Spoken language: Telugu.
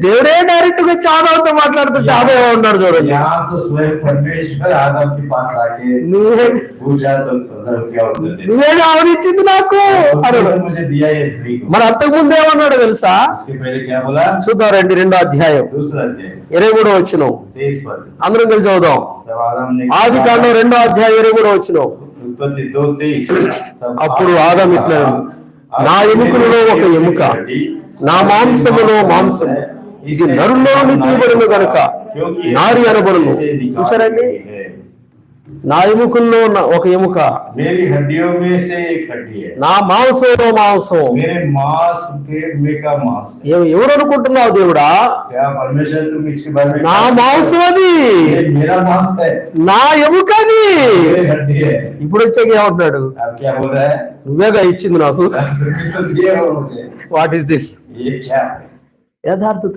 దేవుడే డైరెక్ట్ గా ఆదాంతో మాట్లాడుతుంటే ఆదా ఉన్నాడు చూడండి. నువ్వే ఆవరించింది నాకు అన్నాడు. మరి అంతకు ముందు ఏమన్నాడు తెలుసా? చూద్దాం రండి, 2వ అధ్యాయం 23వ వచనం. అందరం కలిసి చదువుదాం. ఆదికాండం 2వ అధ్యాయం 23వ వచనం. అప్పుడు ఆదాము ఇట్లా, నా ఎముకలలో ఒక ఎముక, నా మాంసములో మాంసము, ఇది నరుల్లోని తీయబడును గనుక నారి అనబడును. చూసారండి, నా ఎముకల్లో ఒక ఎముక, నా మాంసంలో మాంసం. ఎవరు అనుకుంటున్నావు దేవుడా? నా మాంసం అది, నా ఎముక అది. ఇప్పుడు వచ్చాక ఏమంటున్నాడు? నువ్వేగా ఇచ్చింది నాకు. What is this? యథార్థత